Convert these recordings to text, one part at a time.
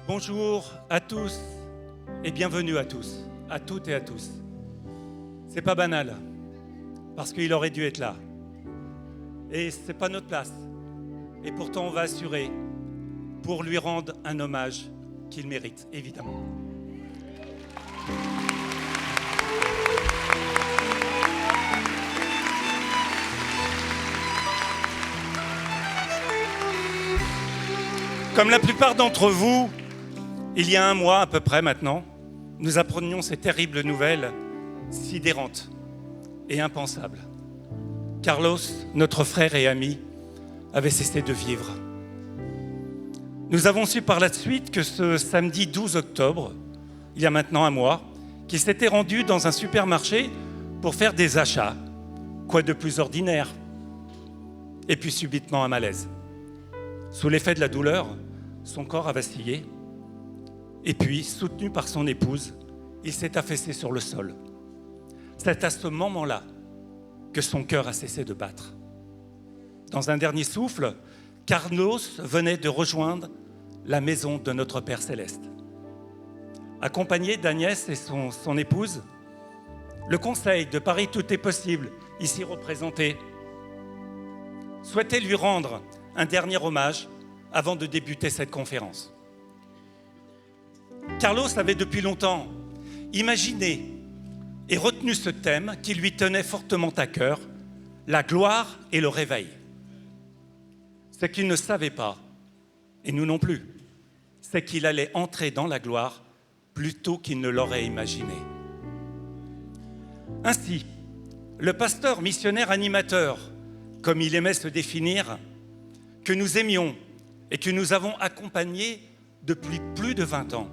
Bonjour à tous et bienvenue à tous, à toutes et à tous. C'est pas banal, parce qu'il aurait dû être là. Et c'est pas notre place. Et pourtant on va assurer pour lui rendre un hommage qu'il mérite, évidemment. Comme la plupart d'entre vous, il y a un mois à peu près maintenant, nous apprenions ces terribles nouvelles sidérantes et impensables. Carlos, notre frère et ami, avait cessé de vivre. Nous avons su par la suite que ce samedi 12 octobre, il y a maintenant un mois, qu'il s'était rendu dans un supermarché pour faire des achats. Quoi de plus ordinaire? Et puis subitement un malaise. Sous l'effet de la douleur, son corps a vacillé. Et puis, soutenu par son épouse, il s'est affaissé sur le sol. C'est à ce moment-là que son cœur a cessé de battre. Dans un dernier souffle, Carlos venait de rejoindre la maison de notre Père Céleste. Accompagné d'Agnès et son épouse, le conseil de Paris Tout est possible, ici représenté, souhaitait lui rendre un dernier hommage avant de débuter cette conférence. Carlos avait depuis longtemps imaginé et retenu ce thème qui lui tenait fortement à cœur, la gloire et le réveil. Ce qu'il ne savait pas, et nous non plus, c'est qu'il allait entrer dans la gloire plus tôt qu'il ne l'aurait imaginé. Ainsi, le pasteur missionnaire animateur, comme il aimait se définir, que nous aimions et que nous avons accompagné depuis plus de 20 ans,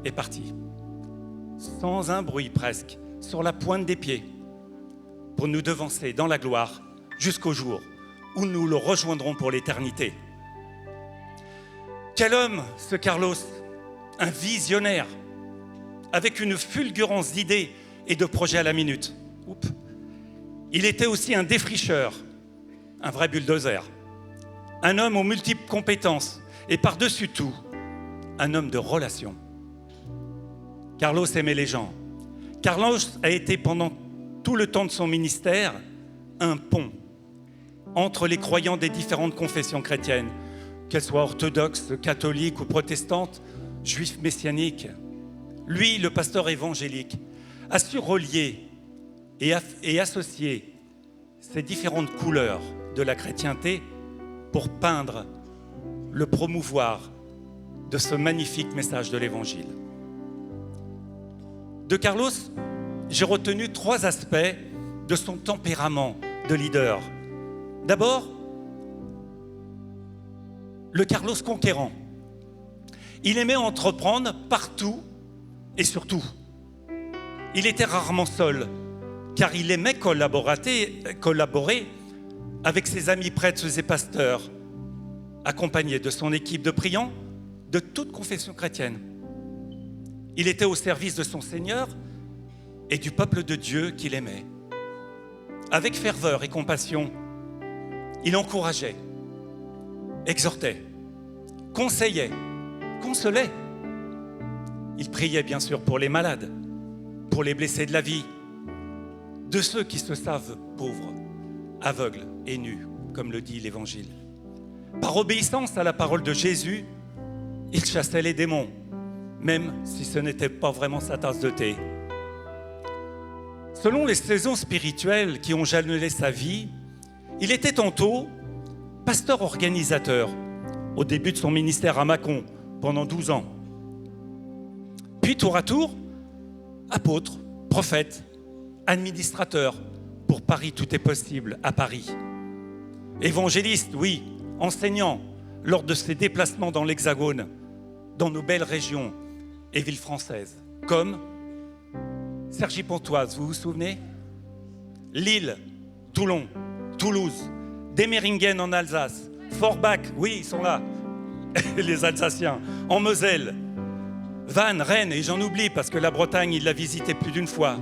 est parti, sans un bruit presque, sur la pointe des pieds, pour nous devancer dans la gloire jusqu'au jour où nous le rejoindrons pour l'éternité. Quel homme, ce Carlos, un visionnaire, avec une fulgurance d'idées et de projets à la minute. Il était aussi un défricheur, un vrai bulldozer, un homme aux multiples compétences et par-dessus tout, un homme de relations. Carlos aimait les gens. Carlos a été pendant tout le temps de son ministère un pont entre les croyants des différentes confessions chrétiennes, qu'elles soient orthodoxes, catholiques ou protestantes, juifs messianiques. Lui, le pasteur évangélique, a su relier et associer ces différentes couleurs de la chrétienté pour peindre, le promouvoir de ce magnifique message de l'Évangile. De Carlos, j'ai retenu 3 aspects de son tempérament de leader. D'abord, le Carlos conquérant. Il aimait entreprendre partout et surtout. Il était rarement seul, car il aimait collaborer avec ses amis prêtres et pasteurs, accompagné de son équipe de priants de toute confession chrétienne. Il était au service de son Seigneur et du peuple de Dieu qu'il aimait. Avec ferveur et compassion, il encourageait, exhortait, conseillait, consolait. Il priait bien sûr pour les malades, pour les blessés de la vie, de ceux qui se savent pauvres, aveugles et nus, comme le dit l'Évangile. Par obéissance à la parole de Jésus, il chassait les démons, même si ce n'était pas vraiment sa tasse de thé. Selon les saisons spirituelles qui ont jalonné sa vie, il était tantôt pasteur organisateur au début de son ministère à Mâcon pendant 12 ans. Puis tour à tour, apôtre, prophète, administrateur pour Paris Tout est possible à Paris. Évangéliste, oui, enseignant lors de ses déplacements dans l'Hexagone, dans nos belles régions et villes françaises, comme Cergy-Pontoise, vous vous souvenez? Lille, Toulon, Toulouse, Demeringen en Alsace, Forbach, oui, ils sont là, les Alsaciens, en Moselle, Vannes, Rennes, et j'en oublie parce que la Bretagne, il l'a visité plus d'une fois,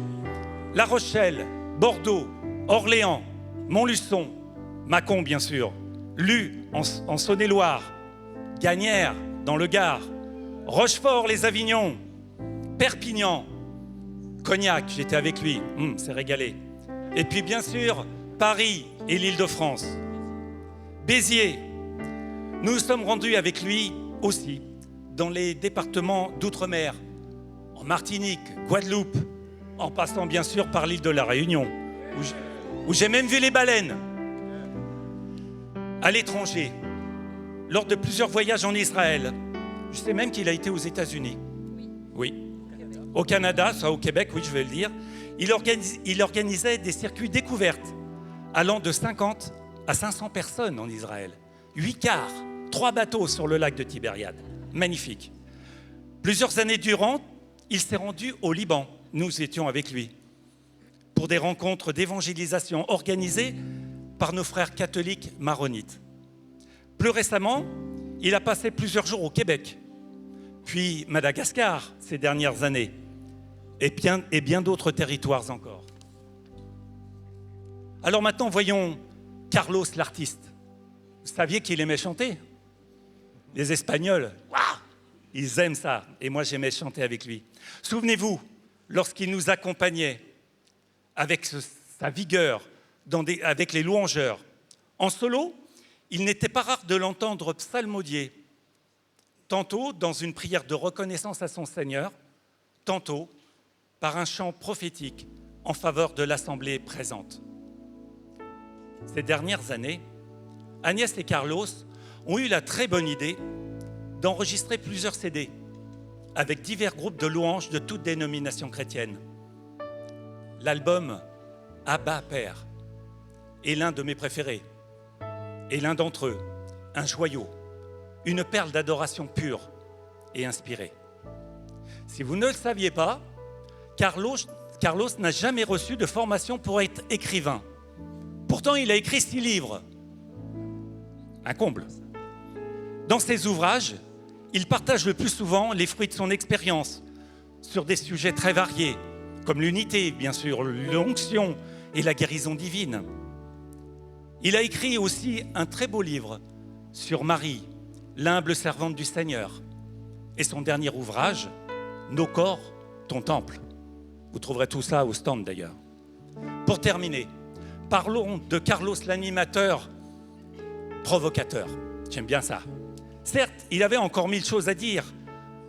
La Rochelle, Bordeaux, Orléans, Montluçon, Mâcon bien sûr, Lus en Saône-et-Loire, Gagnières dans le Gard, Rochefort-les-Avignons, Perpignan, Cognac, j'étais avec lui, c'est régalé. Et puis bien sûr, Paris et l'Île-de-France. Béziers, nous nous sommes rendus avec lui aussi dans les départements d'outre-mer, en Martinique, Guadeloupe, en passant bien sûr par l'île de la Réunion, où j'ai même vu les baleines. À l'étranger, lors de plusieurs voyages en Israël, je sais même qu'il a été aux États-Unis. Oui. Au Canada, soit au Québec, oui, je vais le dire. Il organisait des circuits découvertes allant de 50 à 500 personnes en Israël. 8 cars, 3 bateaux sur le lac de Tibériade. Magnifique. Plusieurs années durant, il s'est rendu au Liban. Nous étions avec lui pour des rencontres d'évangélisation organisées par nos frères catholiques maronites. Plus récemment, il a passé plusieurs jours au Québec, puis Madagascar ces dernières années, et bien d'autres territoires encore. Alors maintenant, voyons Carlos l'artiste. Vous saviez qu'il aimait chanter? Les Espagnols, waouh, ils aiment ça, et moi j'aimais chanter avec lui. Souvenez-vous, lorsqu'il nous accompagnait avec sa vigueur, avec les louangeurs, en solo, il n'était pas rare de l'entendre psalmodier, tantôt dans une prière de reconnaissance à son Seigneur, tantôt par un chant prophétique en faveur de l'assemblée présente. Ces dernières années, Agnès et Carlos ont eu la très bonne idée d'enregistrer plusieurs CD avec divers groupes de louanges de toutes dénominations chrétiennes. L'album Abba Père est l'un de mes préférés. Et l'un d'entre eux, un joyau, une perle d'adoration pure et inspirée. Si vous ne le saviez pas, Carlos n'a jamais reçu de formation pour être écrivain. Pourtant, il a écrit 6 livres. Un comble. Dans ses ouvrages, il partage le plus souvent les fruits de son expérience sur des sujets très variés, comme l'unité, bien sûr, l'onction et la guérison divine. Il a écrit aussi un très beau livre sur Marie, l'humble servante du Seigneur, et son dernier ouvrage, Nos corps, ton temple. Vous trouverez tout ça au stand d'ailleurs. Pour terminer, parlons de Carlos l'animateur provocateur. J'aime bien ça. Certes, il avait encore 1000 choses à dire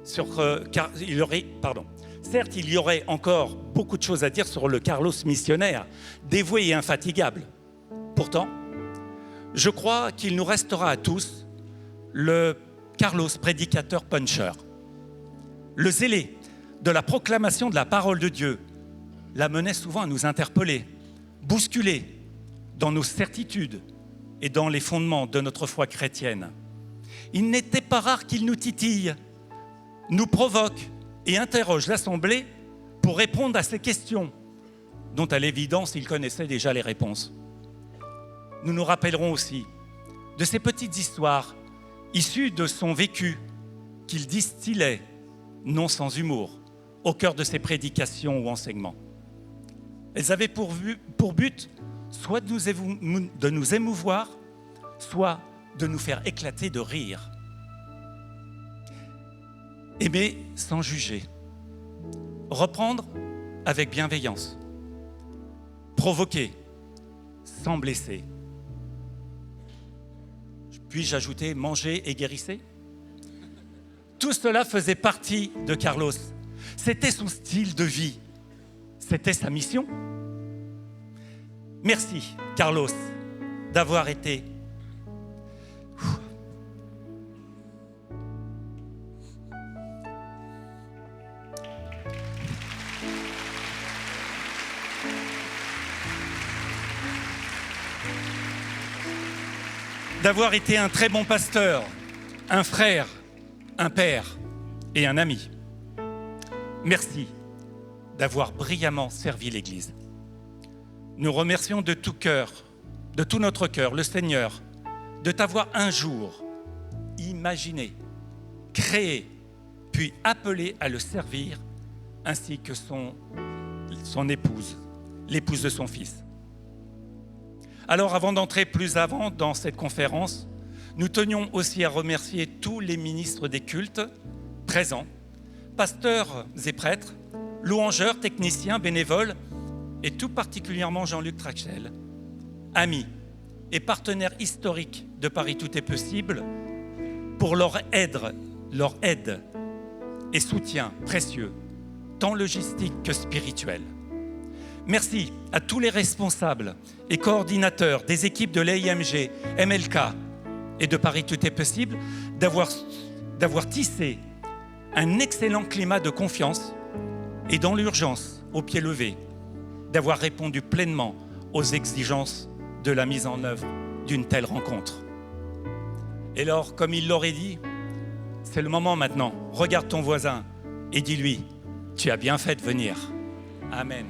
Certes, il y aurait encore beaucoup de choses à dire sur le Carlos missionnaire, dévoué et infatigable. Pourtant, je crois qu'il nous restera à tous le Carlos prédicateur puncher. Le zélé de la proclamation de la parole de Dieu l'amenait souvent à nous interpeller, bousculer dans nos certitudes et dans les fondements de notre foi chrétienne. Il n'était pas rare qu'il nous titille, nous provoque et interroge l'Assemblée pour répondre à ces questions dont à l'évidence il connaissait déjà les réponses. Nous nous rappellerons aussi de ces petites histoires issues de son vécu qu'il distillait, non sans humour, au cœur de ses prédications ou enseignements. Elles avaient pour but soit de nous émouvoir, soit de nous faire éclater de rire. Aimer sans juger, reprendre avec bienveillance, provoquer sans blesser. Puis-je ajouter manger et guérisser? Tout cela faisait partie de Carlos. C'était son style de vie. C'était sa mission. Merci, Carlos, d'avoir été un très bon pasteur, un frère, un père et un ami. Merci d'avoir brillamment servi l'Église. Nous remercions de tout cœur, de tout notre cœur, le Seigneur, de t'avoir un jour imaginé, créé, puis appelé à le servir, ainsi que son épouse, l'épouse de son fils. Alors, avant d'entrer plus avant dans cette conférence, nous tenions aussi à remercier tous les ministres des cultes 13 ans, pasteurs et prêtres, louangeurs, techniciens, bénévoles, et tout particulièrement Jean-Luc Trachel, amis et partenaires historiques de Paris Tout est possible, pour leur aide et soutien précieux, tant logistique que spirituel. Merci à tous les responsables et coordinateurs des équipes de l'AIMG, MLK et de Paris Tout est possible d'avoir tissé un excellent climat de confiance et dans l'urgence, au pied levé, d'avoir répondu pleinement aux exigences de la mise en œuvre d'une telle rencontre. Et alors, comme il l'aurait dit, c'est le moment maintenant. Regarde ton voisin et dis-lui, tu as bien fait de venir. Amen.